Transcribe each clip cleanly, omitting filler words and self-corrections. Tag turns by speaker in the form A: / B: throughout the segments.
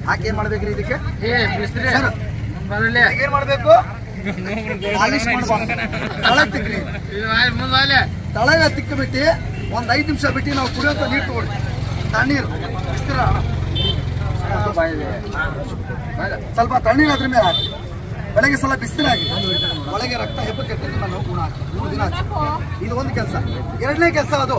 A: ಹಾಕಿ ಏನ್ ಮಾಡ್ಬೇಕ್ರಿ ಇದಕ್ಕೆ ಏನ್ ಮಾಡ್ಬೇಕು ತಳಗ ತಿಕ್ಕಿಬಿಟ್ಟು ಒಂದ್ 5 ನಿಮಿಷ ಬಿಟ್ಟು ನಾವು ಕುಡಿಯೋಂತ ನೀರು ತಗೊಳ್ಳಿ ತಣ್ಣೀರು ಸ್ವಲ್ಪ ತಣ್ಣೀರು ಅದ್ರ ಮೇಲೆ ಹಾಕಿ ಬೆಳಗ್ಗೆ ಸಲ ಬಿಸಿಲಾಗಿ ಒಳಗೆ ರಕ್ತ ಹೆಪ್ಪಕ್ಕೆ ನಾವು ಗುಣ ಹಾಕಿ 3 ದಿನ ಹಾಕಿ ಇದು ಒಂದು ಕೆಲಸ. ಎರಡನೇ ಕೆಲಸ ಅದು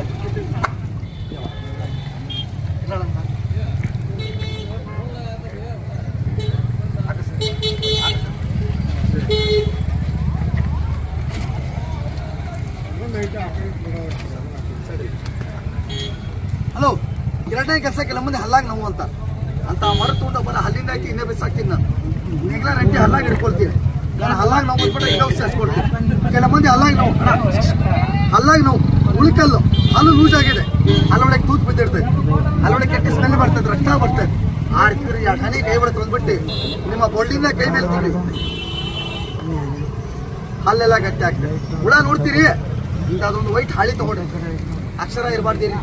A: ಹಲೋ. ಎರಡನೇ ಕೆಲಸ ಕೆಲ ಮಂದಿ ಹಲ್ಲಾಗ ನೋವು ಅಂತ ಮರ ತಗೊಂಡ ಬರ ಹಲ್ಲಿಂದ ಹಾಕಿ ಇನ್ನೇ ಬಿಸಾಕ್ತೀನಿ ನಾನು ನೆಗ್ಲ ರಂಟಿ ಹಲ್ಲಾಗ ಹಿಡ್ಕೊಳ್ತೀನಿ. ನಾನು ಹಲ್ಲಾಗ ನೋವು ಬಂದ್ಬಿಟ್ರೆ ಈಗ ಔಷಧಿ ಹಚ್ಕೊಳ್ತೀನಿ. ಕೆಲ ಮಂದಿ ಹಲ್ಲಾಗ ನೋವು ಉಳಿಕಲ್ಲು ಹಲ್ಲು ಲೂಸ್ ಆಗಿದೆ, ಹಲ್ಲೊಳಗೆ ತೂತು ಬಿದ್ದಿರ್ತದೆ, ಹಲ್ಲೊಳಗೆ ಕೆಟ್ಟ ಸ್ಮೆಲ್ ಬರ್ತದೆ, ರಕ್ತ ಬರ್ತದೆ. ಆಡ್ತೀರಿ 2 ಹನಿ ಕೈ ಬಡ್ತು ಅಂದ್ಬಿಟ್ಟು ನಿಮ್ಮ ಬೊಳ್ಳಿಂದ ಕೈ ಮೇಲೆ ತಿಳಿ ಹಲ್ಲೆಲ್ಲ ಗಟ್ಟಿ ಆಗ್ತದೆ. ಹುಳ ನೋಡ್ತೀರಿ ಇಂಥದೊಂದು ವೈಟ್ ಹಾಳಿ ತಗೊಂಡ್ರಿ, ಅಕ್ಷರ ಇರಬಾರ್ದಿರಿ,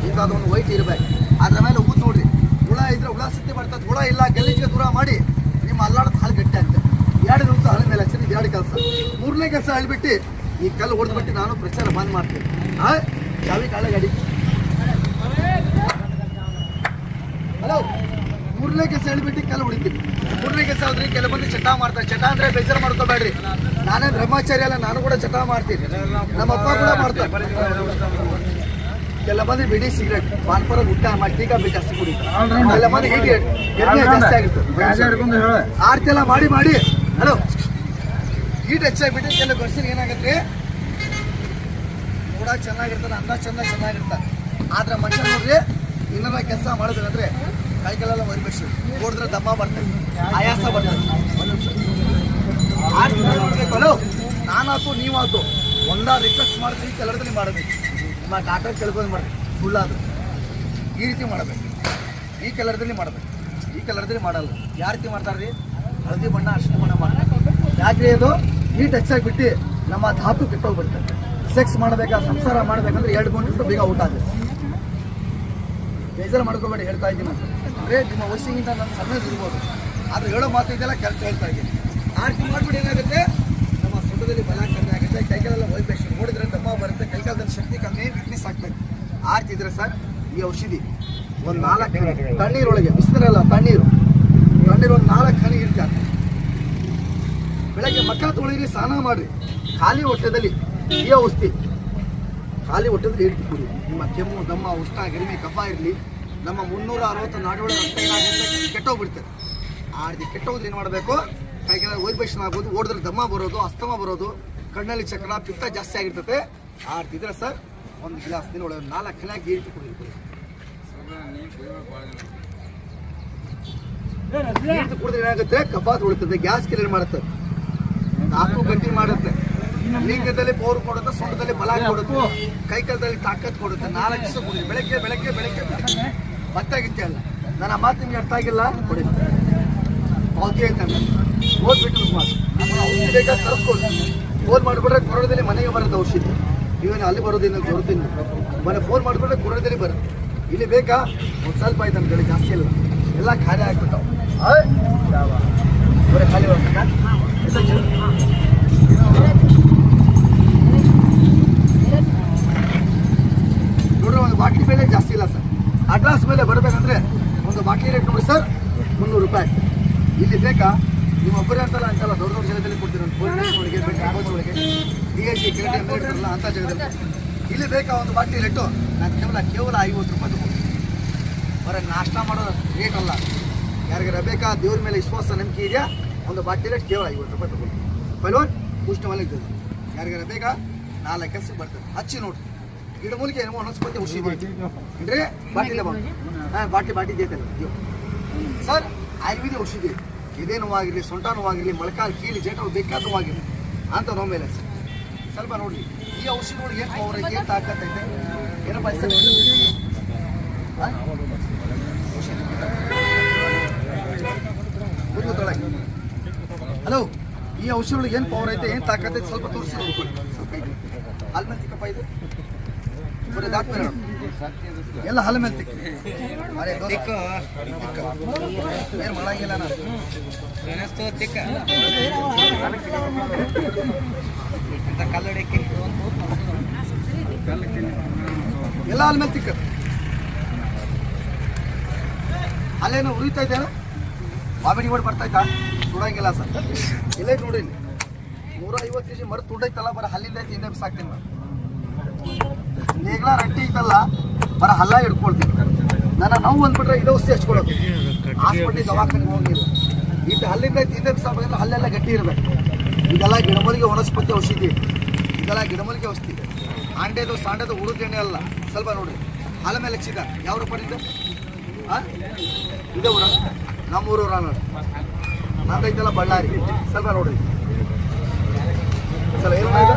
A: ಇಂಥದೊಂದು ವೈಟ್ ಇರ್ಬೇಕು. ಅದ್ರ ಮೇಲೆ ಊದ್ ನೋಡ್ರಿ, ಹುಳ ಇದ್ರೆ ಹುಳ ಸಿದ್ಧಿ ಬರ್ತದೆ, ಹುಳ ಇಲ್ಲ ಗಲೀಜಿಗೆ ದೂರ ಮಾಡಿ ನಿಮ್ಮ ಅಲ್ಲಾಡೋದು ಹಾಲು ಗಟ್ಟಿ ಆಗ್ತದೆ. 2 ದಿವಸ ಹಲ ಮೇಲೆ ಹಚ್ಚಿರಿ, 2 ಕೆಲಸ. 3ನೇ ಕೆಲಸ ಹೇಳ್ಬಿಟ್ಟು ಈ ಕಲ್ಲು ಹೊಡೆದ್ಬಿಟ್ಟು ನಾನು ಪ್ರಚಾರ ಬಂದ್ ಮಾಡ್ತೀನಿ. ಚಾವಿ ಕಾಳೆ ಗಾಡಿ. ಹಲೋ. 3ನೇ ಕೆಲಸ ಹೇಳ್ಬಿಟ್ಟು ಕಲ್ಲು ಹೊಡಿತೀನಿ. 3ನೇ ಕೆಲಸ ಆದ್ರೆ ಕೆಲ ಮಂದಿ ಚಟ ಮಾಡ್ತಾರೆ. ಚಟ ಅಂದ್ರೆ ಬೇಜಾರು ಮಾಡ್ಕೋಬೇಡ್ರಿ, ನಾನೇ ಬ್ರಹ್ಮಚಾರಿ ಅಲ್ಲ, ನಾನು ಕೂಡ ಚಟ ಮಾಡ್ತೀನಿ, ನಮ್ಮ ಅಪ್ಪ ಕೂಡ ಮಾಡ್ತಾರೆ. ಕೆಲ ಮಂದಿ ಬಿಡಿ ಸಿಗರೇಟ್ ಪಾನ್ಪರ ಊಟ ಮಾಡಿ ಟೀಕಾ ಬೇಕು ಜಾಸ್ತಿ ಕುಡಿತಾರೆ. ಕೆಲ ಮಂದಿ ಜಾಸ್ತಿ ಆಗಿರ್ತದೆ. ಆರ್ತಿ ಮಾಡಿ ಮಾಡಿ ಹಲೋ ಹೀಟ್ ಹೆಚ್ಚಾಗ್ಬಿಟ್ಟು ಕೆಲ ಗರ್ಸಿಗೆ ಏನಾಗತ್ತೆ ಕೂಡ ಚೆನ್ನಾಗಿರ್ತದೆ, ಅಂದ ಚೆನ್ನಾಗಿರ್ತಾರೆ. ಆದ್ರೆ ಮನುಷ್ಯ ನೋಡ್ರಿ ಇನ್ನೊಂದು ಕೆಲಸ ಮಾಡಿದ್ರಂದ್ರೆ ಕೈಗೆಲ್ಲ ಒರಿಬೇಕು, ಹೊಡೆದ್ರೆ ದಮ್ಮ ಬರ್ತದೆ, ಆಯಾಸ ಬರ್ತದೆ. ಹಲೋ. ನಾನಾತು ನೀವಾತು ಒಂದ ರಿಕ್ವೆಸ್ಟ್ ಮಾಡ್ತೀವಿ, ಕೆಲರದಲ್ಲಿ ಮಾಡಬೇಕು. ನಿಮ್ಮ ಡಾಕ್ಟರ್ ಕೇಳ್ಕೊಂಡು ಮಾಡ್ರಿ, ಸುಳ್ಳಾದ್ರು ಈ ರೀತಿ ಮಾಡಬೇಕು, ಈ ಕಲರ್ದಲ್ಲಿ ಮಾಡಬೇಕು, ಈ ಕಲರ್ದಲ್ಲಿ ಮಾಡಲ್ಲ. ಯಾವ ರೀತಿ ಮಾಡ್ತಾರ್ರಿ? ಹಳದಿ ಬಣ್ಣ ಅರಿಶಿನ ಬಣ್ಣ ಮಾಡ್ತಾರೆ. ಯಾಕೆ ಅದು ಹೀಟ್ ಹೆಚ್ಚಾಗಿಬಿಟ್ಟು ನಮ್ಮ ಧಾತು ಕೆಟ್ಟೋಗ್ಬಿಡ್ತಾರೆ. ಸೆಕ್ಸ್ ಮಾಡಬೇಕಾ ಸಂಸಾರ ಮಾಡ್ಬೇಕಂದ್ರೆ 2 ಗಂಟೆ ಬೇಗ ಊಟ ಆಗುತ್ತೆ. ಬೇಜಾರು ಮಾಡ್ಕೋಬೇಡಿ, ಹೇಳ್ತಾ ಇದ್ದೀನಿ ಅಂದರೆ ನಿಮ್ಮ ವಯಸ್ಸಿಗಿಂತ ನನ್ನ ಸಣ್ಣದು ಇರ್ಬೋದು, ಆದರೆ ಹೇಳೋ ಮಾತು ಇದೆಲ್ಲ ಕೆಲಸ ಹೇಳ್ತಾ ಇದ್ದೀನಿ. ಆ ರೀತಿ ಮಾಡ್ಬಿಟ್ಟು ಏನಾಗುತ್ತೆ ನಮ್ಮ ಸೊಂಟದಲ್ಲಿ ಬಲ ಕಮ್ಮಿ ಆಗುತ್ತೆ, ಕೈಕಾಲೆಲ್ಲ ವೈಬ್ರೇಷನ್ ನೋಡಿದ್ರೆ ದಮ್ಮ ಬರುತ್ತೆ, ಕೈಕಾಲದಲ್ಲಿ ಶಕ್ತಿ ಕಮ್ಮಿ, ಫಿಟ್ನೆಸ್ ಆಗ್ತದೆ. ಆ ರೀತಿ ಇದ್ರೆ ಸರ್ ಈ ಔಷಧಿ ಒಂದು 4 ತಣ್ಣೀರೊಳಗೆ ಬಿಸಿನೀರಲ್ಲ ತಣ್ಣೀರು ಒಂದು 4 ಹನಿ ಇರ್ತಾರೆ. ಬೆಳಗ್ಗೆ ಮಕ್ಕ ತೊಳಿರಿ, ಸ್ನಾನ ಮಾಡಿರಿ, ಖಾಲಿ ಹೊಟ್ಟೆದಲ್ಲಿ ಈ ಔಷಧಿ ಖಾಲಿ ಹೊಟ್ಟೆದಲ್ಲಿ ಇಡ್ತಿ ಕುಡಿ. ನಿಮ್ಮ ಕೆಮ್ಮು ದಮ್ಮ ಉಷ್ಣ ಗರಿಮೆ ಕಫ ಇರಲಿ, ನಮ್ಮ 360 ನಾಡಿಯೊಳ ರಕ್ತ ಏನಾಗುತ್ತೆ ಕೆಟ್ಟೋಗ್ಬಿಡ್ತದೆ. ಆ ರೀತಿ ಕೆಟ್ಟೋದ್ರೆ ಏನು ಮಾಡಬೇಕು? ಕೈಗೆಲ್ಲ ವೈಬ್ರೇಷನ್ ಆಗೋದು, ಓಡಿದ್ರೆ ದಮ್ಮ ಬರೋದು, ಅಸ್ತಮ ಬರೋದು, ಕಣ್ಣಲ್ಲಿ ಚಕ್ರ ಪಿತ್ತ ಜಾಸ್ತಿ ಆಗಿರ್ತದೆ. ಆ ರೀತಿ ಇದ್ರೆ ಸರ್ ಒಂದು ಗ್ಲಾಸ್ ದಿನ ಒಳಗೆ 4 ಹನಿಯಾಗಿ ಇಟ್ಟು ಕುಡಿ. ಕುಡಿದ್ರೆ ಏನಾಗುತ್ತೆ? ಕಫ ಉಳಿತದೆ, ಗ್ಯಾಸ್ ಕ್ಲಿಯರ್ ಮಾಡುತ್ತೆ, ನಾಲ್ಕು ಗಟ್ಟಿ ಮಾಡುತ್ತೆ, ಲಿಂಗದಲ್ಲಿ ಪವರ್ ಕೊಡುತ್ತೆ, ಸೊಂಟದಲ್ಲಿ ಬಲ ಕೊಡುತ್ತೆ, ಕೈಕಾಲದಲ್ಲಿ ತಾಕತ್ ಕೊಡುತ್ತೆ. 4 ದಿವಸ ಕುಡಿ, ಬೆಳಗ್ಗೆ ಬೆಳಗ್ಗೆ ಬೆಳಗ್ಗೆ ಗೊತ್ತಾಗಿತ್ತೆ ಅಲ್ಲ. ನನ್ನ ಮಾತು ನಿಮ್ಗೆ ಅರ್ಥ ಆಗಿಲ್ಲ ಕೊಡಿ, ಪಾವತಿ ಹೇಳ್ತಾನೆ ಓದ್ಬಿಟ್ಟು ಮಾಡಿ ಔಷಧಿ ಬೇಕಾದ್ರೆ ತರಿಸ್ಕೊಳ್ಳಿ. ಫೋನ್ ಮಾಡಿಬಿಟ್ರೆ ಕೊರೋನಾದಲ್ಲಿ ಮನೆಗೆ ಬರುತ್ತೆ ಔಷಧಿ. ಇವೇನು ಅಲ್ಲಿ ಬರೋದಿಲ್ಲ ಕೊಡ್ತೀನಿ, ಮನೆ ಫೋನ್ ಮಾಡಿಬಿಟ್ರೆ ಕೊರೋನಾದಲ್ಲಿ ಬರುತ್ತೆ. ಇಲ್ಲಿ ಬೇಕಾ ಒಂದು ಸ್ವಲ್ಪ ಆಯ್ತು ನಮ್ಮ ಕಡೆ, ಜಾಸ್ತಿ ಇಲ್ಲ, ಎಲ್ಲ ಖಾಲಿ ಆಗ್ಬಿಟ್ಟಾವ. ಬರೀ ಖಾಲಿ ಬರ್ಬೇಕಾ? ನೋಡ್ರಿ ಒಂದು ಬಾಟ್ಲಿ ಬೆಲೆ ಜಾಸ್ತಿ ಇಲ್ಲ ಸರ್. ಅಡ್ರೆಸ್ ಮೇಲೆ ಬರಬೇಕಂದ್ರೆ ಒಂದು ಬಾಟ್ಲಿ ರೇಟ್ ನೋಡಿ ಸರ್ 300 ರೂಪಾಯಿ. ಇಲ್ಲಿ ಬೇಕಾ ನಿಮ್ಮೊಬ್ಬರೇ ಅಂತಲ್ಲ ದೊಡ್ಡ ದೊಡ್ಡ ಜಾಗದಲ್ಲಿ ಕೊಡ್ತೀರ, ಒಳಗೆ ಒಳಗೆ DIC ಎಲ್ಲ ಅಂತ ಜಾಗದಲ್ಲಿ. ಇಲ್ಲಿ ಬೇಕಾ ಒಂದು ಬಾಟ್ಲಿ ರೇಟು ನಾನು ಕೇವಲ 50 ರೂಪಾಯಿ ತಗೊಂಡು ಬರೀ ನಾಷ್ಟ ಮಾಡೋ ರೇಟ್ ಅಲ್ಲ. ಯಾರಿಗಾರ ಬೇಕಾ ದೇವ್ರ ಮೇಲೆ ವಿಶ್ವಾಸ ನಂಬಿಕೆ ಇದೆಯಾ ಒಂದು ಬಾಟ್ಲಿ ರೇಟ್ ಕೇವಲ 50 ರೂಪಾಯಿ ತಗೊಂಡು ಪೈಲೋನ್ ಪುಷ್ಟ ಮೇಲೆ ಇರ್ತದೆ. ಯಾರಿಗಾರ ಬೇಕಾ 4 ಕೆಲಸಕ್ಕೆ ಬರ್ತದೆ, ಹಚ್ಚಿ ನೋಡ್ರಿ. ಗಿಡ ಮೂಲಿಕೆ ಏನೋ ಅನಿಸ್ಕೊತೆ ಔಷಧಿ ಅಂದ್ರೆ ಬಾಟಿಲೆ ಬಾಟಿ ದೇತಲ್ಲ ಸರ್. ಆಯುರ್ವೇದ ಔಷಧಿ ಎದೆ ನೋವಾಗಿರಲಿ, ಸೊಂಟ ನೋವಾಗಿರಲಿ, ಮೊಳಕಾಲು ಕೀಲಿ ಜೇಟ ಬೇಕಾದ ನೋವಾಗಿರಲಿ ಅಂತ ನೋವು ಮೇಲೆ ಸ್ವಲ್ಪ ನೋಡ್ರಿ. ಈ ಔಷಧಿ ನೋಡಿ ಏನು ಪವರ್ ಐತೆ, ಏನು ತಾಕತ್ ಐತೆ, ಏನಪ್ಪ ಸರ್ ಹಲೋ. ಈ ಔಷಧಿ ಒಳಗೆ ಏನು ಪವರ್ ಐತೆ, ಏನು ತಾಕತ್ ಐತೆ ಸ್ವಲ್ಪ ತೋರಿಸಿ. ಸ್ವಲ್ಪ ಅಲ್ಮಂತಿಕಪ್ಪ ಇದು ಬರೀ ದಾಟ್ ಮೇಲೆ ಎಲ್ಲ ಹಲ ಮೇಲೆ ತಿಕ್ಕ ಅರೆ ದೋಸ್ತ ಏನು ಮಾಡಂಗಿಲ್ಲ ನಾನು ಕಲ್ಲಡಿಕೆ ಎಲ್ಲ ಹಲ ಮೇಲೆ ತಿಕ್ಕ ಅಲ್ಲೇನು ಉರಿತಾ ಇದ್ದೇನ ಮಾವಿಡಿ ಮಾಡಿ ಬರ್ತಾ ಇದ್ದ ಸುಡಂಗಿಲ್ಲ ಸರ್ ಇಲ್ಲೇ ನೋಡಿ 150 kg ಮರ ತುಂಡೈತಲ್ಲ ಬರ ಹಲ್ಲಿಂದ ತಿಂದೆ ಬಿಸಾಕ್ತೀನಿ ನಾನು ನೇಗ್ಲ ರಟ್ಟಿ ಐತಲ್ಲ ಬರ ಹಲ್ಲ ಹಿಡ್ಕೊಳ್ತೀನಿ ನನ್ನ ನೋವು ಬಂದ್ಬಿಟ್ರೆ ಇದು ಔಷಧಿ ಹಚ್ಕೊಳ್ಳೋದು ಹಾಸ್ಪಿಟ್ಲಿಗೆ ದವಾಖಾನೆಗೆ ಹೋಗಿಲ್ಲ ಇಟ್ಟು ಹಲ್ಲಿಂದ ತಿಂದೆ ಬಿಸಾಕ್ಬೇಕಂದ್ರೆ ಹಲ್ಲೆಲ್ಲ ಗಟ್ಟಿ ಇರಬೇಕು ಇದೆಲ್ಲ ಗಿಡಮೂಲಿಕೆ ವನಸ್ಪತಿ ಔಷಧಿ ಇದೆಲ್ಲ ಗಿಡಮೂಲಿಕೆ ಔಷಧಿ ಆಂಡೆದು ಸಾಂಡೆದು ಉಳಿದ ಎಣ್ಣೆ ಅಲ್ಲ ಸ್ವಲ್ಪ ನೋಡಿ ಹಾಲ ಮೇಲೆ ಹಚ್ಚಿದ ಯಾವ ರೂಪಾಯಿದೆ ಇದೇ ಊರ ನಮ್ಮೂರು ನೋಡಿ ನಂದೈತಲ್ಲ ಬಳ್ಳಾರಿ ಸ್ವಲ್ಪ ನೋಡಿ ಸರ್ ಏನಿದೆ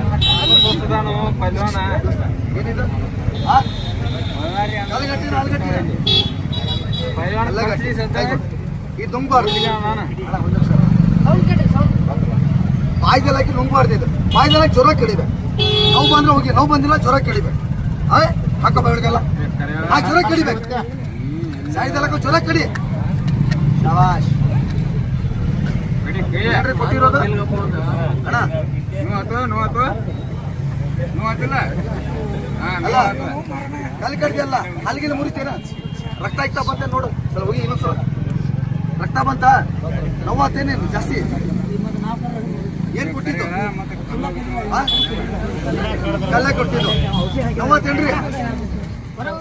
A: ಇದು ನುಂಗ್ಬಾರ್ದು ಬಾಯ್ದೆಲ್ಲಾಕಿ ನುಂಗ್ಬಾರ್ದು ಇದು ಬಾಯ್ದೆಲ್ಲಾಕಿ ಜ್ವರ ಕೆಡಿಬೇಕು ನೋವು ಬಂದ್ರೆ ಹೋಗಿ ನೋವು ಬಂದಿಲ್ಲ ಜ್ವರ ಕೆಡಿಬೇಕು ಹಾಕ ಬೆಳಗಲ್ಲ ಆ ಜ್ವರ ಕೆಡಿಬೇಕು ಸಾಯ್ದೆಲ್ಲಕ್ಕ ಜ್ವರ ಕಡಿ ಶಬಾಷ್ ಕೊಟ್ಟಿರೋದು ಅಣ್ಣ ಕಲ್ ಕಡ್ದಿಯಲ್ಲ ಹಲ್ಗಿಲ್ಲ ಮುರಿತೀರ ರಕ್ತ ಇಕ್ತಾ ಬಂತ ನೋಡು ಸಲ ಹೋಗಿ ಇನ್ನೊಂದ್ಸಲ ರಕ್ತ ಬಂತ ನೋವಾತೇನೇನು ಜಾಸ್ತಿ ಏನ್ ಕೊಟ್ಟಿದ್ದು ಕಲ್ಲ ಕೊಟ್ಟಿದ್ದು ನೋವಾತೇನ್ರಿ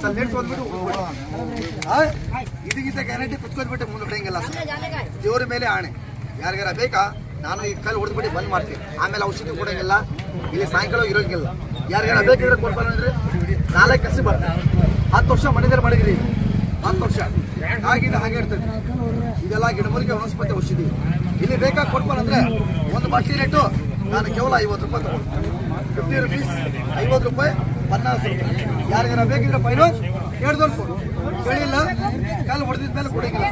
A: ಸ್ವಲ್ಪ ಲೇಟ್ ಬಂದ್ಬಿಟ್ಟು ಇದಕ್ಕಿಂತ ಗ್ಯಾರಂಟಿ ಕುತ್ಕೊಂಡ್ಬಿಟ್ಟೆ ಮುಂದೆ ಹೊಡೆಯಂಗಿಲ್ಲ ದೇವ್ರ ಮೇಲೆ ಆಣೆ ಯಾರಿಗಾರ ಬೇಕಾ ನಾನು ಈ ಕಲ್ಲು ಹೊಡೆದ್ಬಿಟ್ಟು ಬಂದ್ ಮಾಡ್ತೀನಿ ಆಮೇಲೆ ಔಷಧಿ ಕೊಡಂಗಿಲ್ಲ ಇಲ್ಲಿ ಸಾಯಂಕಾಲ ಇರೋಂಗಿಲ್ಲ ಯಾರಿಗಾರ ಬೇಕಿದ್ರೆ ಕೊಡ್ಬಾರಂದ್ರೆ 4 ಕಸಿ ಬರ್ತಾರೆ 10 ವರ್ಷ ಮನೆಯಲ್ಲಿ ಮಾಡಿದ್ರಿ 10 ವರ್ಷ ಹಾಗಿದೆ ಹಾಗೆ ಇರ್ತದೆ ಇದೆಲ್ಲ ಗಿಡಮೂಲಿಕೆ ವನಸ್ಪತಿ ಔಷಧಿ ಇಲ್ಲಿ ಬೇಕಾ ಕೊಡ್ಬಾರಂದ್ರೆ ಒಂದು ಬಾಟ್ಲಿ ರೇಟು ನಾನು ಕೇವಲ 50 ರೂಪಾಯಿ ತಗೊಳ್ತೀನಿ 50 rupees 50 ರೂಪಾಯಿ 50 ರೂಪಾಯಿ ಯಾರಿಗಾರ ಬೇಕಿದ್ರೆ ಫೈನಲ್ ಹೇಳ್ದವ್ರು ಕೊಡು ಕೇಳಿಲ್ಲ ಕಲ್ಲು ಹೊಡೆದಿದ ಮೇಲೆ ಕೊಡಂಗಿಲ್ಲ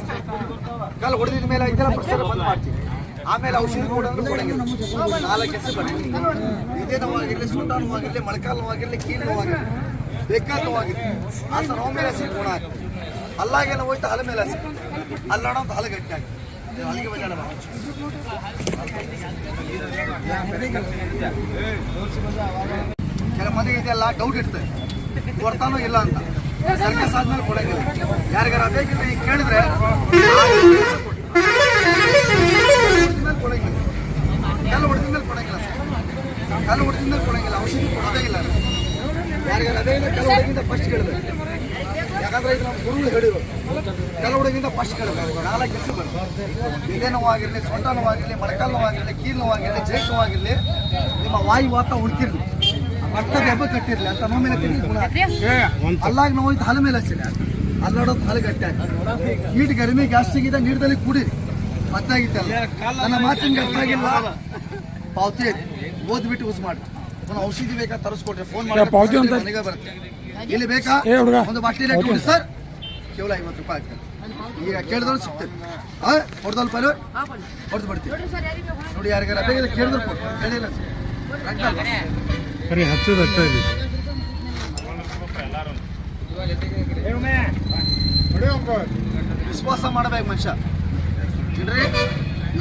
A: ಕಲ್ಲು ಹೊಡೆದಿದ ಮೇಲೆ ಐದರ ಪರ್ಸೆಂಟ್ ಬಂದ್ ಮಾಡ್ತೀವಿ ಆಮೇಲೆ ಔಷಧಿ ಕೊಡೋದು ಕೊಡಂಗಿಲ್ಲ 4 ಕೆಸಿ ಬರ್ತದೆ ಇದೇ ನೋವಾಗಿರಲಿ ಸೊಂಟ ನೋವಾಗಿರಲಿ ಮೊಳಕಾಲು ನೋವಾಗಿರಲಿ ಕೀಲು ನೋವಾಗಿರಲಿ ಬೇಕಾದ ನೋವಾಗಿರಲಿ ಆ ಸರ್ ನೋವು ಮೇಲೆ ಹಸಿ ಗುಣ ಆಗ್ತದೆ ಅಲ್ಲಾಗೇನೋ ಹೋಯ್ತು ಹಲ ಮೇಲೆ ಹಸಿ ಅಲ್ಲಾಡೋ ಅಂತ ಹಲ ಗಟ್ಟಿ ಆಗ್ತದೆ ಹಲಿಗೆ ಬಜಾಡ ಕೆಲ ಮಂದಿಗೆ ಇದೆಲ್ಲ ಡೌಟ್ ಇರ್ತದೆ ಕೊಡ್ತಾನೋ ಇಲ್ಲ ಅಂತ ಸರ್ಕಸ್ ಆದ್ಮೇಲೆ ಕೊಡಂಗಿಲ್ಲ ಯಾರಿಗಾರ ಬೇಕಿದ್ರೆ ಈಗ ಕೇಳಿದ್ರೆ ಕೊಡಂಗಿಲ್ಲ ಕಲ್ಲು ಹೊಡೆದ ಮೇಲೆ ಕೊಡಂಗಿಲ್ಲ ಸರ್ ಕಲ್ಲು ಹೊಡೆದ ಮೇಲೆ ಕೊಡಂಗಿಲ್ಲ ಔಷಧಿ ಕೊಡೋದೇ ಇಲ್ಲ ಯಾರಿಗಾರ ಅದೇ ಕಲ್ಲು ಹೊಡೆಗಿಂತ ಫಸ್ಟ್ ಕೇಳಬೇಕು ಯಾಕಂದ್ರೆ ಇದು ನಮ್ಮ ಗುರುಗಳು ಹೇಳಿದ್ರು ಕಲ್ಲು ಹೊಡೆಗಿಂತ ಫಸ್ಟ್ ಕೇಳಬೇಕು 4 ಕೆಲಸ ಬರ್ತದೆ ಎದೆ ನೋವಾಗಿರಲಿ ಸೊಂಟ ನೋವಾಗಿರಲಿ ಮೊಳಕಾಲು ನೋವಾಗಿರಲಿ ಕೀಲು ನೋವಾಗಿರಲಿ ಜೈಟ್ ನೋವಾಗಿರಲಿ ನಿಮ್ಮ ವಾಯು ವಾತ ಉಳ್ತಿರ್ಲಿ ರಕ್ತದ ಹಬ್ಬ ಕಟ್ಟಿರ್ಲಿ ಅಂತ ನೋವು ಮೇಲೆ ತಿರುಗಿ ಗುಣ ಅಲ್ಲಾಗ ನೋವು ಹಲ ಮೇಲೆ ಹಚ್ಚಿಲ್ಲ ಅಲ್ಲಾಡೋದು ಹಲ ಗಟ್ಟಿ ಆಗಿ ಹೀಟ್ ಗರಿಮೆ ಗ್ಯಾಸ್ಟ್ರಿಕ್ ನೀರದಲ್ಲಿ ಕುಡೀರಿ ಮತ್ತಾಗಿತ್ತಲ್ಲ ನನ್ನ ಮಾತಿನ ಅರ್ಥಾಗಿಲ್ಲ ಪಾವತಿ ಓದ್ಬಿಟ್ಟು ಯೂಸ್ ಮಾಡಿ ಒಂದು ಔಷಧಿ ಬೇಕಾ ತರಿಸ್ಕೊಡ್ರಿ ಫೋನ್ ಮಾಡಿ ನನಗೆ ಬರುತ್ತೆ ಇಲ್ಲಿ ಬೇಕಾ ಒಂದು ಬಾಟ್ಲಿ ರೇಟ್ ಸರ್ ಕೇವಲ 50 ರೂಪಾಯಿ ಆಗ್ತದೆ ಈಗ ಕೇಳಿದವ್ರು ಸಿಗ್ತದೆ ಹೊಡೆದಲ್ ಪೈಲು ಹೊಡೆದು ಬಿಡ್ತೀವಿ ನೋಡಿ ಯಾರಿಗಾರ ಬೇಗ ಕೇಳಿದ್ರು ಕೊಟ್ಟು ಹೇಳಿಲ್ಲ ವಿಶ್ವಾಸ ಮಾಡಬೇಕು ಮನುಷ್ಯ ಇಲ್ರಿ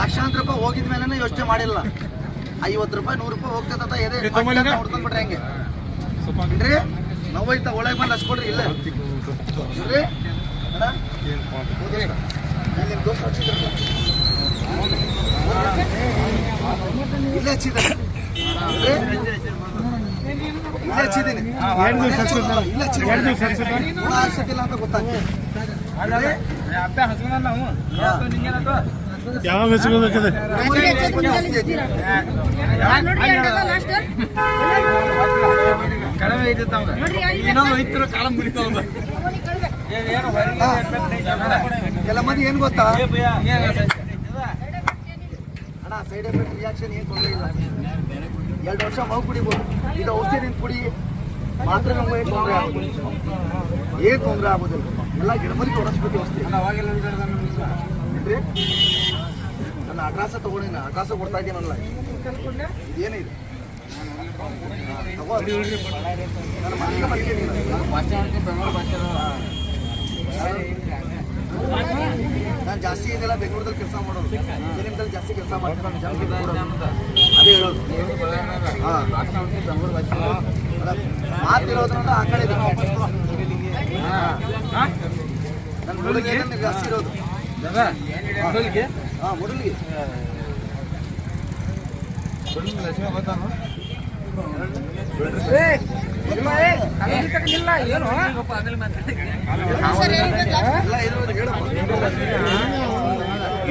A: ಲಕ್ಷಾಂತರ ರೂಪಾಯಿ ಹೋಗಿದ ಮೇಲೆ ಯೋಚನೆ ಮಾಡಿಲ್ಲ 50 ರೂಪಾಯಿ 100 ರೂಪಾಯಿ ಹೋಗ್ತದ ಎದೆ ಹೊಡ್ಕೊಂಡ್ಬಿಟ್ರೆ ಹೆಂಗೆ ಇಲ್ರಿ ನೋವೈತ ಒಳಗೆ ಬಂದು ಹಚ್ಕೊಡ್ರಿ ಇಲ್ಲ ಇಲ್ರಿ ನಿಮ್ ದೋಸ್ತ ಹಚ್ಚಿದ್ರು ಇಲ್ಲೇ ಹಚ್ಚಿದ್ದಾರೆ ಇಲ್ಲೇ ಹಚ್ಚಿದ್ದೀನಿ ಗುಣ ಆಗ್ಸಕ್ಕಿಲ್ಲ ಅಂತ ಗೊತ್ತಾಗ್ತದೆ
B: ಯಾವ ಮೆಚ್ಚಬೇಕದೆ
C: ಕಡಿಮೆ ಇನ್ನೊಂದು ಕಾಲ ಮುರಿತಾವ
A: ಕೆಲ ಮಂದಿ ಏನ್ ಗೊತ್ತಾ ಅಣ್ಣ ಸೈಡ್ ಎಫೆಕ್ಟ್ ರಿಯಾಕ್ಷನ್ ಏನ್ ತೊಂದರೆ ಇಲ್ಲ 2 ವರ್ಷ ಮಗು ಕುಡಿಬೋದು ಇದು ಔಷಧಿ ಕುಡಿ ಮಾತ್ರ ನಮ್ಗೆ ಏನ್ ತೊಂದರೆ ಆಗೋದಿಲ್ಲ ಎಲ್ಲ ಗಿಡಮೂಲಿಕೆ ವನಸ್ಪತಿ ಔಷಧಿ ನನ್ನ ಅಡ್ರಾಸ ತಗೊಂಡಿನ ಅಡ್ರಾಸ ಕೊಡ್ತಾ ಇದ್ದೀನಲ್ಲ ಏನಿದೆ ನನ್ನ ಮನೆಗೆ ಮಲ್ಕೊಂಡಿಲ್ಲ. ನಾನು ಜಾಸ್ತಿ ಇದೆಲ್ಲ ಬೆಂಗಳೂರಲ್ಲಿ ಕೆಲಸ ಮಾಡೋದು, ಫಿಲಿಮ್ದಲ್ಲಿ ಜಾಸ್ತಿ ಕೆಲಸ ಮಾಡ್ಕೊಂಡು ಅದೇ ಹೇಳೋದು. ಮಾತಿರೋದ್ರಿಂದ ಆ ಕಡೆ ನನ್ನ ಹುಡುಗಿ ಜಾಸ್ತಿ ಇರೋದು. ಮೊದಲಿಗೆ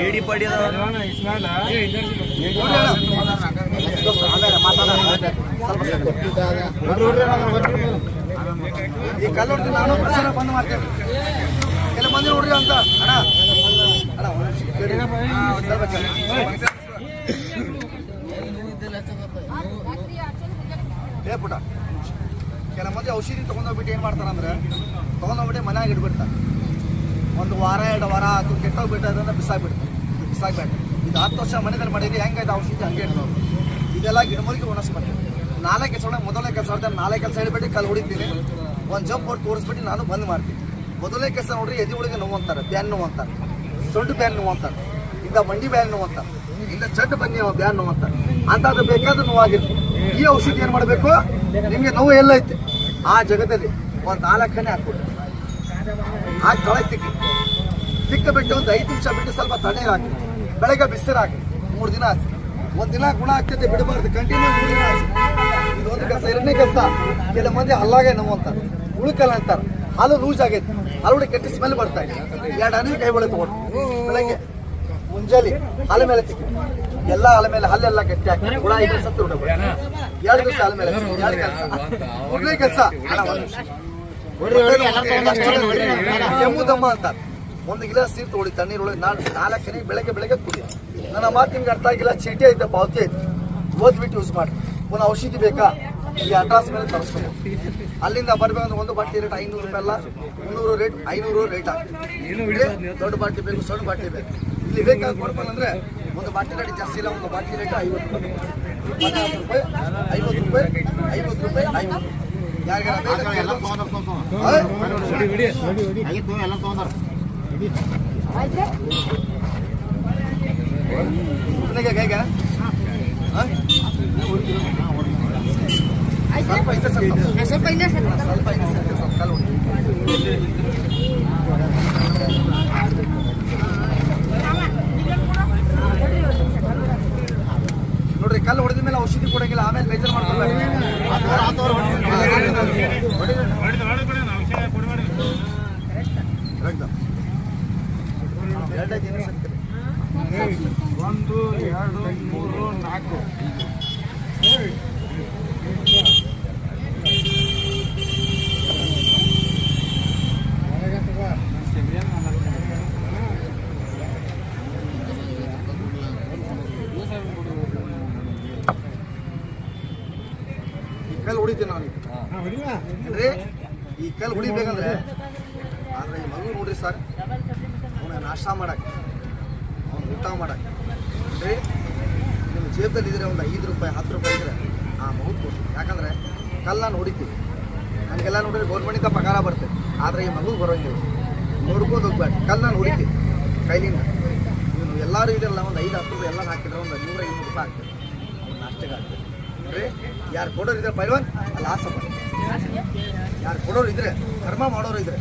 C: ಏಡಿ ಪಡಿ
A: ಈ ಕಲ್ಲು ಹೊಡ್ತೀನಿ ನಾನು ಪ್ರಚಾರ ಬಂದ್ ಮಾಡ್ತೇನೆ. ಕೆಲ ಮಂದಿ ನೋಡ್ರಿ ಅಂತ ಅಣ್ಣ ಏ ಪುಟ, ಕೆಲ ಮಂದಿ ಔಷಧಿ ತೊಗೊಂಡೋಗ್ಬಿಟ್ಟು ಏನು ಮಾಡ್ತಾರಂದ್ರೆ ತೊಗೊಂಡೋಗ್ಬಿಟ್ಟು ಮನ್ಯಾಗ ಇಟ್ಬಿಡ್ತಾರೆ. ಒಂದು ವಾರ 2 ವಾರ ಅದು ಕೆಟ್ಟೋಗ್ಬಿಟ್ಟು ಅದನ್ನು ಬಿಸಾಕ್ಬಿಡ್ತಾರೆ. ಇದು 10 ವರ್ಷ ಮನೆಯಲ್ಲಿ ಮಾಡಿದ್ರಿ ಹೆಂಗಾಯ್ತು ಔಷಧಿ ಹಂಗೆ ಇಡ್ಬೋದು. ಇದೆಲ್ಲ ಗಿಡಮೂಲಿಕೆ ವನಸ್ಪತಿ. 4 ಕೆಲಸ ಮೊದಲನೇ ಕೆಲಸ ಮಾಡ್ತಾರೆ. 4 ಕೆಲಸ ಹೇಳ್ಬಿಟ್ಟು ಕಲ್ಲು ಹೊಡಿತೀನಿ, ಒಂದು ಜಂಪ್ ಹೊಟ್ಟು ತೋರಿಸ್ಬಿಟ್ಟು ನಾನು ಬಂದ್ ಮಾಡ್ತೀನಿ. ಮೊದಲನೇ ಕೆಲಸ ನೋಡ್ರಿ, ಎದೆ ಒಳಗೆ ನೋವು ಅಂತಾರೆ, ಬ್ಯಾನ್ ನೋವು ಅಂತಾರೆ, ಸೊಂಟು ಬ್ಯಾನ್ ನೋವು ಅಂತಾರೆ, ಇಂದ ಮಂಡಿ ಬ್ಯಾನ್ ನೋವು ಅಂತಾರೆ, ಇಂದ ಚಟ್ ಬನ್ನಿ ಬ್ಯಾನ್ ನೋವು ಅಂತಾರೆ. ಅಂತಾದ್ರೆ ಬೇಕಾದ್ರೆ ನೋವಾಗಿರ್ತೀವಿ. ಈ ಔಷಧಿ ಏನು ಮಾಡಬೇಕು, ನಿಮಗೆ ನೋವು ಎಲ್ಲ ಐತೆ ಆ ಜಗದಲ್ಲಿ ಒಂದು 4 ಹನಿ ಹಾಕ್ಬಿಟ್ಟು ಹಾಕಿ ತೊಳೆಗೆ ತಿಕ್ಕ ಬಿಟ್ಟು ಒಂದು 5 ನಿಮಿಷ ಬಿಟ್ಟು ಸ್ವಲ್ಪ ತಣ್ಣೀರು ಹಾಕಿ, ಬೆಳಗ್ಗೆ ಬಿಸಿರು ಹಾಕಿ 3 ದಿನ ಹಾಕಿ. 1 ದಿನ ಗುಣ ಆಗ್ತೈತೆ, ಬಿಡಬಾರ್ದು, ಕಂಟಿನ್ಯೂ 3 ದಿನ ಹಾಕಿ. ಇದೊಂದು ಕೆಲಸ. 2ನೇ ಕೆಲಸ, ಕೆಲ ಮಂದಿ ಹಲ್ಲಾಗೆ ನೋವು ಅಂತಾರೆ, ಉಳುಕಲ್ಲ ಅಂತಾರೆ, ಹಾಲು ಲೂಸ್ ಆಗೈತೆ, ಹಾಲು ಕೆಟ್ಟ ಸ್ಮೆಲ್ ಬರ್ತಾ ಇದೆ. 2 ಹನಿ ಕೈ ಒಳಗೆ ತಗೊಂಡು ಬೆಳಗ್ಗೆ ಮುಂಜಾನೆ ಹಾಲ ಮೇಲೆ ತಿಕ್ಕಿ, ಎಲ್ಲ ಹಾಲ ಮೇಲೆ ಹಲ್ಲೆಲ್ಲ ಗಟ್ಟಿ ಹಾಕಿ ಗುಣ 5 ಸತ್ತು 2 ದಿವಸ ಹಾಲ ಮೇಲೆ 2 ಕೆಲಸ. 3ನೇ ಕೆಲಸ ಕೆಮ್ಮು ದಮ್ಮ ಅಂತಾರೆ. 1 ಗಿಲಾಸ್ ನೀರು ತೊಗೊಳ್ಳಿ ತಣ್ಣೀರೊಳಗೆ 4 ಹನಿ ಬೆಳಗ್ಗೆ ಕುಡಿ. ನನ್ನ ಮಾತು ನಿಮ್ಗೆ ಅರ್ಥ ಆಗಿಲ್ಲ, ಚೀಟಿ ಐತೆ, ಪಾವತಿ ಐತೆ, ಓದ್ಬಿಟ್ಟು ಯೂಸ್ ಮಾಡಿ. ಪುನಃ ಔಷಧಿ ಬೇಕಾ, ಈ ಅಡ್ರೆಸ್ ಮೇಲೆ ತರಿಸ್ಕೊಂಡು ಅಲ್ಲಿಂದ ಬರ್ಬೇಕಂದ್ರೆ ಒಂದು ಬಾಟ್ಲಿ ರೇಟ್ 500 ರೂಪಾಯಿ ಅಲ್ಲ, 300 ರೇಟ್ 500 ರೇಟ್ ಆಗ್ತದೆ. ದೊಡ್ಡ ಬಾಟ್ಲಿ ಬೇಕು, ಸಣ್ಣ ಬಾಟ್ಲಿ ಬೇಕು. ಇಲ್ಲಿ ಬೇಕಾದ ಕೊಡ್ಬೇಕಂದ್ರೆ ಒಂದು ಬಾಟ್ಲಿ ರೇಟ್ ಜಾಸ್ತಿ ಇಲ್ಲ, ಒಂದು ಬಾಟ್ಲಿ ರೇಟ್ 50 ರೂಪಾಯಿ, 50 ರೂಪಾಯಿ, 50 ರೂಪಾಯಿ, 50. ಯಾರಿಗಾರ ಸ್ವಲ್ಪ ಇದೆ ನೋಡ್ರಿ. ಕಲ್ಲು ಹೊಡೆದ ಮೇಲೆ ಔಷಧಿ ಕೊಡಂಗಿಲ್ಲ, ಆಮೇಲೆ ಬೇಜಾರು ಮಾಡ್ಕೊಳ್ಬೇಕು. ಎರಡೇ ದಿನ ಸಿಗ್ತದೆ. 1 2 3 4 ಕಲ್ಲು ಹೊಡಿತೀನಿ ನಾನು ಅಂದ್ರೆ ಈ ಕಲ್ಲು ಹೊಡಿಬೇಕಂದ್ರೆ. ಆದ್ರೆ ಈ ಮಗು ನೋಡ್ರಿ ಸರ್, ಅವನ ನಾಷ್ಟ ಮಾಡಕ್ಕೆ, ಅವ್ನು ಊಟ ಮಾಡಕ್ಕೆ ಅಂದ್ರೆ ನಿಮ್ಮ ಜೇಬದಲ್ಲಿ ಇದ್ರೆ ಒಂದು 5 ರೂಪಾಯಿ 10 ರೂಪಾಯಿ ಇದ್ರೆ ಆ ಮಗು ಕೊಡಿ. ಯಾಕಂದ್ರೆ ಕಲ್ಲು ನಾನು ಹೊಡಿತೀವಿ, ನನಗೆಲ್ಲ ನೋಡಿದ್ರೆ ಗೌರ್ಮೆಂಟಿಂದ ಪಗಾರ ಬರ್ತದೆ, ಆದರೆ ಈ ಮಗು ಬರೋಂಗಿಲ್ಲ. ನೋಡ್ಕೊಂಡು ಹೋಗ್ಬೇಡ, ಕಲ್ಲು ನಾನು ಹೊಡಿತೀವಿ ಕೈಲಿಂದ. ನೀವು ಎಲ್ಲರೂ ಇದೆಲ್ಲ ಒಂದು 5-10 ರೂಪಾಯಿ ಎಲ್ಲ ಹಾಕಿದ್ರೆ ಒಂದು 100-500 ರೂಪಾಯಿ ಆಗ್ತದೆ, ಅವ್ನು ನಾಷ್ಟಕ್ಕೆ ಆಗ್ತದೆ. ಅಂದರೆ ಯಾರು ಕೊಡೋರು ಇದ್ರೆ ಪೈಲ್ವಾನ್ ಅಲ್ಲಿ ಆಸೆ, ಯಾರು ಕೊಡೋರು ಇದ್ರೆ ಕರ್ಮ ಮಾಡೋರು ಇದ್ರೆ.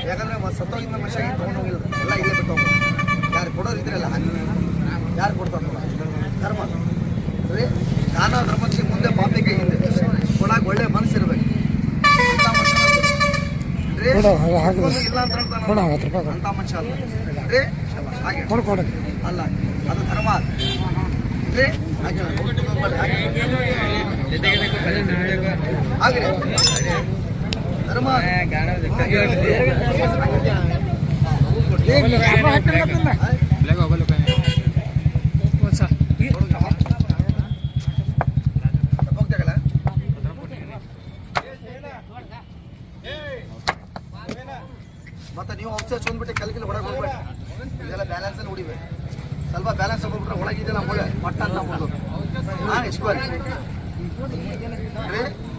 A: ಯಾಕಂದ್ರೆ ಸತ್ತೋಗಿಂದ ಮನುಷ್ಯಾಗಿ ತೊಗೊಂಡೋಗಿಲ್ಲ, ಎಲ್ಲ ಇಲ್ಲೇ ಬಿಟ್ಟು ಹೋಗ್ಬೋದು. ಯಾರು ಕೊಡೋರು ಇದ್ರೆ ಅಲ್ಲ ಹಾಕಿ, ಯಾರು ಕೊಡ್ತಾರೆ ಧರ್ಮ ಅಂದರೆ ದಾನ ಧರ್ಮಕ್ಕೆ ಮುಂದೆ ಪಾಪಿಗೆ ಹಿಂದೆ ಕೊಡಾಗ ಒಳ್ಳೆ ಮನಸ್ಸಿರ್ಬೇಕು. ಅಂದ್ರೆ ಇಲ್ಲ ಅಂತ ಅಂತ ಮನುಷ್ಯ ಅಲ್ಲ ಅಂದ್ರೆ ಹಾಗೆ ಅಲ್ಲ, ಅದು ಧರ್ಮ ಅಂದ್ರೆ ಹಾಗೆ ಧರ್ಮ. ಮತ್ತೆ ನೀವು ಔಷಧ ಚೊಂದ್ಬಿಟ್ಟು ಕಲ್ಕಿಲ್ ಹೊರಗೆ ಹೋಗ್ಬೇಡಿ, ಇದೆಲ್ಲ ಬ್ಯಾಲೆನ್ಸ್ ಅಲ್ಲಿ ಹೊಡಿಬೇಕು. ಸ್ವಲ್ಪ ಬ್ಯಾಲೆನ್ಸ್ ಹೋಗ್ಬಿಟ್ರೆ ಒಳಗಿದೆಲ್ಲ ಒಳ್ಳೆ ಮಟ್ಟ ಅಂತ ಹೋಗೋದು. ನಾನು ಇಸ್ಕೊಳ್ಳಿ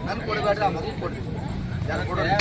A: ನನ್ ಕೊಡಬೇಡ್ರಿ, ಆ ಮಗು ಕೊಡ್ರಿ. ಯಾರು ಕೊಡೋರು?